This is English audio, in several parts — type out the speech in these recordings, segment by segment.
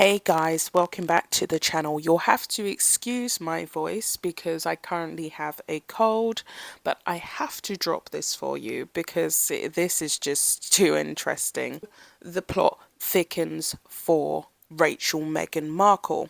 Hey guys, welcome back to the channel. You'll have to excuse my voice because I currently have a cold, but I have to drop this for you because this is just too interesting. The plot thickens for Rachel Meghan Markle.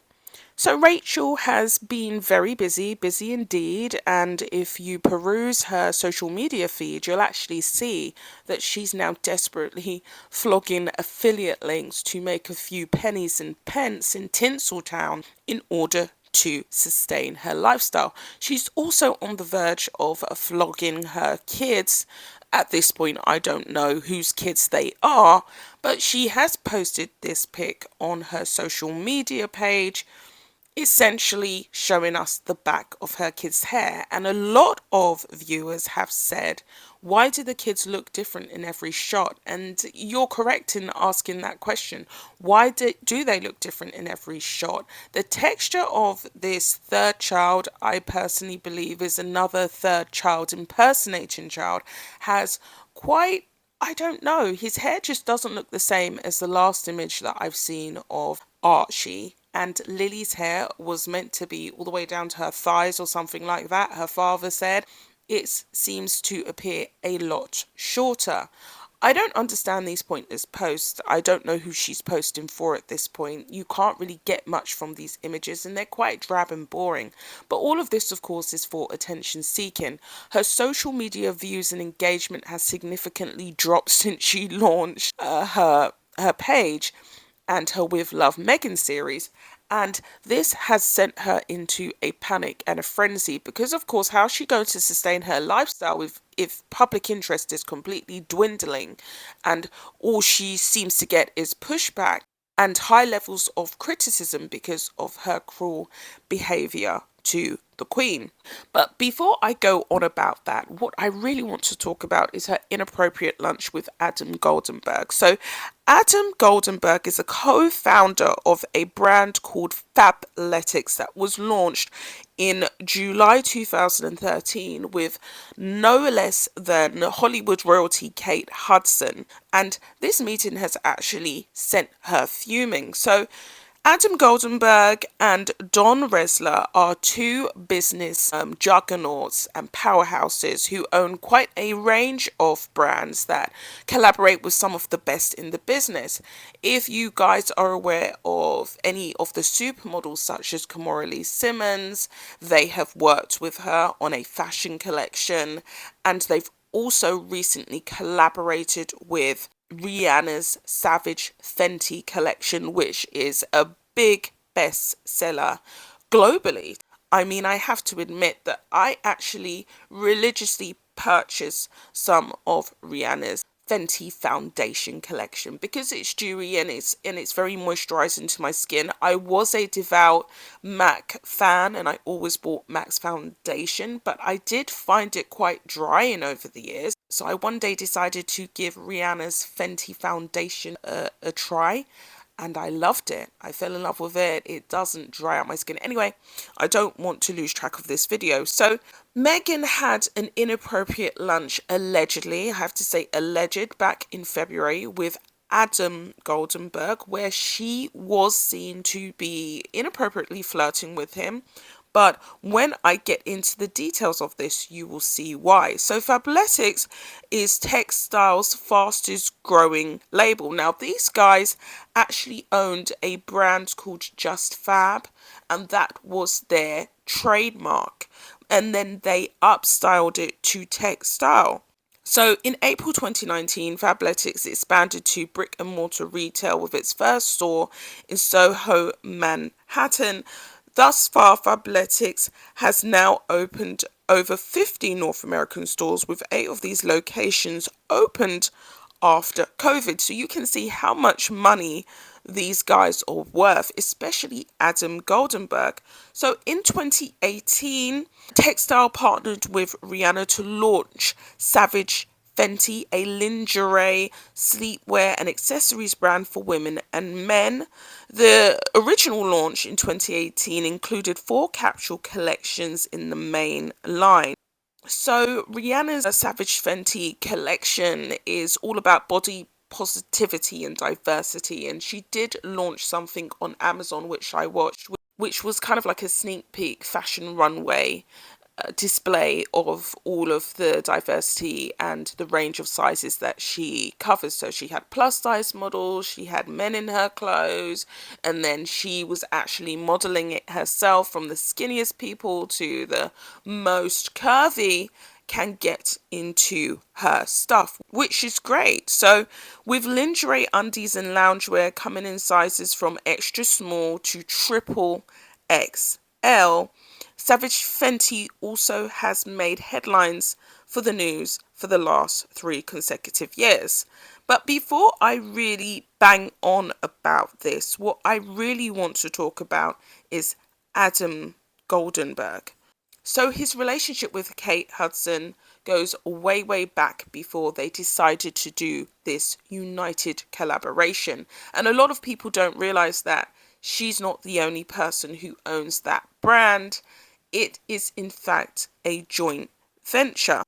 So Rachel has been very busy indeed, and if you peruse her social media feed, you'll actually see that she's now desperately flogging affiliate links to make a few pennies and pence in Tinseltown in order to sustain her lifestyle. She's also on the verge of flogging her kids. At this point, I don't know whose kids they are, but she has posted this pic on her social media page, essentially showing us the back of her kids' hair. And a lot of viewers have said, why do the kids look different in every shot? And you're correct in asking that question. Why do they look different in every shot? The texture of this third child, I personally believe, is another third child impersonating child, has quite, I don't know, his hair just doesn't look the same as the last image that I've seen of Archie. And Lily's hair was meant to be all the way down to her thighs or something like that, her father said. It seems to appear a lot shorter. I don't understand these pointless posts. I don't know who she's posting for at this point. You can't really get much from these images and they're quite drab and boring. But all of this, of course, is for attention seeking. Her social media views and engagement has significantly dropped since she launched her page and her With Love Meghan series. And this has sent her into a panic and a frenzy because, of course, how's she going to sustain her lifestyle if public interest is completely dwindling and all she seems to get is pushback and high levels of criticism because of her cruel behaviour to the Queen? But before I go on about that, what I really want to talk about is her inappropriate lunch with Adam Goldenberg. So Adam Goldenberg is a co-founder of a brand called Fabletics that was launched in July 2013 with no less than Hollywood royalty Kate Hudson. And this meeting has actually sent her fuming. So Adam Goldenberg and Don Resler are two business juggernauts and powerhouses who own quite a range of brands that collaborate with some of the best in the business. If you guys are aware of any of the supermodels such as Kamora Lee Simmons, they have worked with her on a fashion collection, and they've also recently collaborated with Rihanna's Savage Fenty collection, which is a big bestseller globally. I mean, I have to admit that I actually religiously purchase some of Rihanna's Fenty foundation collection because it's dewy and it's very moisturizing to my skin. I was a devout MAC fan and I always bought MAC's foundation, but I did find it quite drying over the years. So I one day decided to give Rihanna's Fenty foundation a try, and I loved it. I fell in love with it. It doesn't dry out my skin. Anyway, I don't want to lose track of this video. So Meghan had an inappropriate lunch, allegedly, I have to say alleged, back in February with Adam Goldenberg, where she was seen to be inappropriately flirting with him. But when I get into the details of this, you will see why. So Fabletics is textiles' fastest growing label. Now, these guys actually owned a brand called Just Fab, and that was their trademark. And then they upstyled it to textile. So in April 2019, Fabletics expanded to brick and mortar retail with its first store in Soho, Manhattan. Thus far, Fabletics has now opened over 50 North American stores, with 8 of these locations opened after COVID. So you can see how much money these guys are worth, especially Adam Goldenberg. So in 2018, Textile partnered with Rihanna to launch Savage Fenty, a lingerie, sleepwear and accessories brand for women and men. The original launch in 2018 included 4 capsule collections in the main line. So Rihanna's Savage Fenty collection is all about body positivity and diversity. And she did launch something on Amazon, which I watched, which was kind of like a sneak peek fashion runway display of all of the diversity and the range of sizes that she covers. So she had plus size models, she had men in her clothes, and then she was actually modeling it herself, from the skinniest people to the most curvy can get into her stuff, which is great. So with lingerie, undies and loungewear coming in sizes from extra small to triple XL, Savage Fenty also has made headlines for the news for the last 3 consecutive years. But before I really bang on about this, what I really want to talk about is Adam Goldenberg. So his relationship with Kate Hudson goes way, way back before they decided to do this united collaboration. And a lot of people don't realize that she's not the only person who owns that brand. It is in fact a joint venture.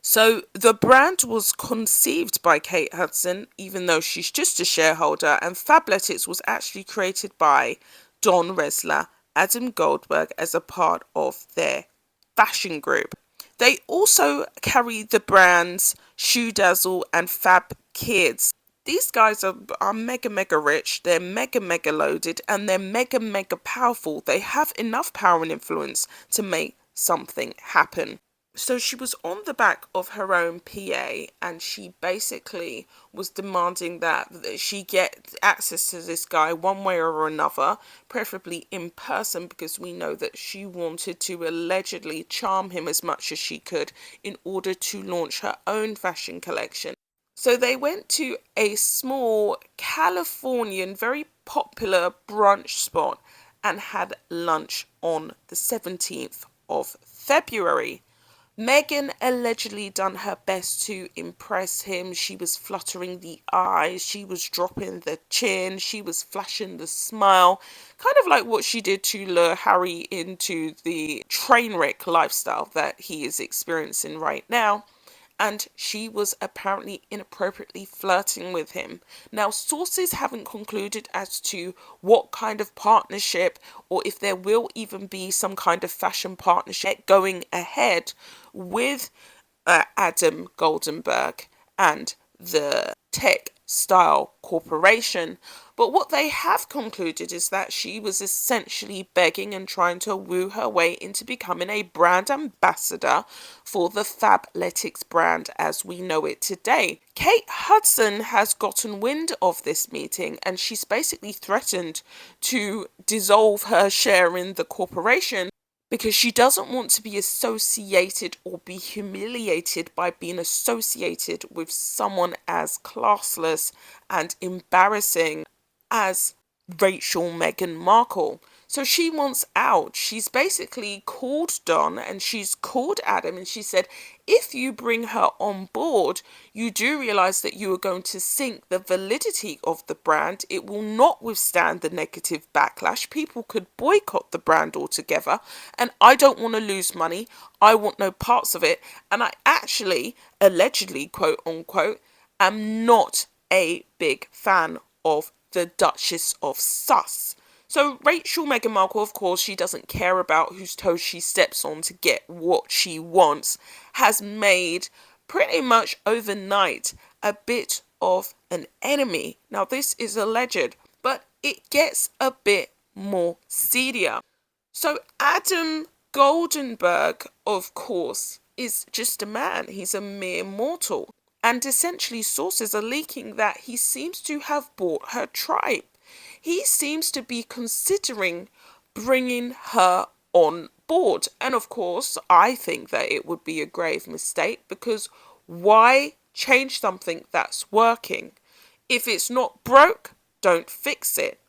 So the brand was conceived by Kate Hudson, even though she's just a shareholder, and Fabletics was actually created by Don Resler, Adam Goldberg, as a part of their fashion group. They also carry the brands Shoe Dazzle and Fab Kids. These guys are mega, mega rich, they're mega, mega loaded, and they're mega, mega powerful. They have enough power and influence to make something happen. So she was on the back of her own PA, and she basically was demanding that she get access to this guy one way or another, preferably in person, because we know that she wanted to allegedly charm him as much as she could in order to launch her own fashion collection. So they went to a small Californian, very popular brunch spot and had lunch on the 17th of February. Meghan allegedly done her best to impress him. She was fluttering the eyes, she was dropping the chin, she was flashing the smile, kind of like what she did to lure Harry into the train wreck lifestyle that he is experiencing right now. And she was apparently inappropriately flirting with him. Now, sources haven't concluded as to what kind of partnership, or if there will even be some kind of fashion partnership going ahead with Adam Goldenberg and the Textile Corporation. But what they have concluded is that she was essentially begging and trying to woo her way into becoming a brand ambassador for the Fabletics brand as we know it today. Kate Hudson has gotten wind of this meeting, and she's basically threatened to dissolve her share in the corporation, because she doesn't want to be associated or be humiliated by being associated with someone as classless and embarrassing as Rachel Meghan Markle. So she wants out. She's basically called Don and she's called Adam, and she said, if you bring her on board, you do realize that you are going to sink the validity of the brand. It will not withstand the negative backlash. People could boycott the brand altogether, and I don't want to lose money. I want no parts of it. And I actually, allegedly, quote unquote, am not a big fan of the Duchess of Sus. So Rachel Meghan Markle, of course, she doesn't care about whose toes she steps on to get what she wants, has made pretty much overnight a bit of an enemy. Now this is alleged, but it gets a bit more seedier. So Adam Goldenberg, of course, is just a man. He's a mere mortal. And essentially sources are leaking that he seems to have bought her tribe. He seems to be considering bringing her on board. And of course, I think that it would be a grave mistake, because why change something that's working? If it's not broke, don't fix it.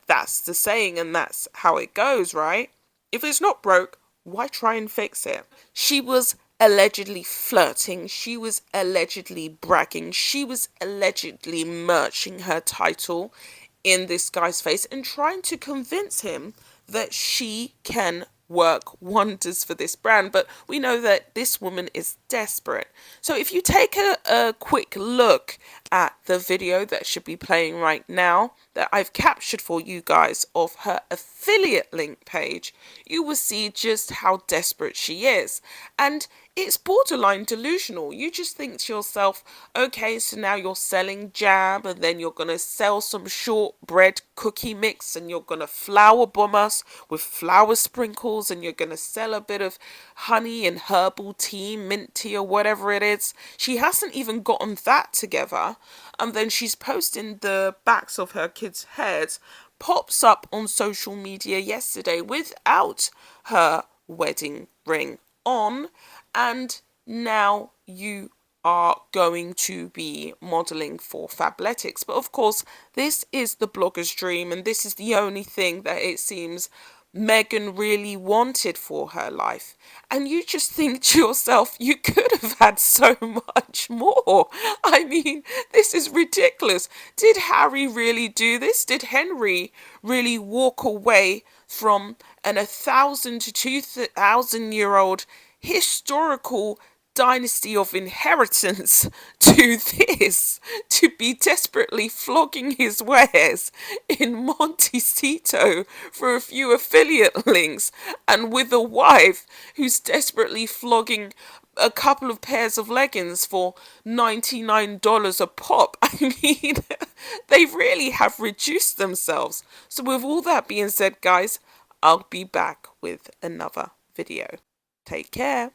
That's the saying, and that's how it goes, right? If it's not broke, why try and fix it? She was allegedly flirting, she was allegedly bragging, she was allegedly merching her title in this guy's face and trying to convince him that she can work wonders for this brand. But we know that this woman is desperate. So if you take a quick look at the video that should be playing right now that I've captured for you guys of her affiliate link page, you will see just how desperate she is. And it's borderline delusional. You just think to yourself, okay, so now you're selling jam, and then you're going to sell some shortbread cookie mix, and you're going to flour bomb us with flour sprinkles, and you're going to sell a bit of honey and herbal tea, mint tea, or whatever it is. She hasn't even gotten that together. And then she's posting the backs of her kids' heads, pops up on social media yesterday without her wedding ring on, and now you are going to be modeling for Fabletics. But of course, this is the blogger's dream, and this is the only thing that it seems Meghan really wanted for her life. And you just think to yourself, you could have had so much more. I mean, this is ridiculous. Did Harry really do this? Did Henry really walk away from an 1,000 to 2,000-year-old historical dynasty of inheritance to this, to be desperately flogging his wares in Montecito for a few affiliate links, and with a wife who's desperately flogging a couple of pairs of leggings for $99 a pop? I mean, they really have reduced themselves. So with all that being said, guys, I'll be back with another video. Take care.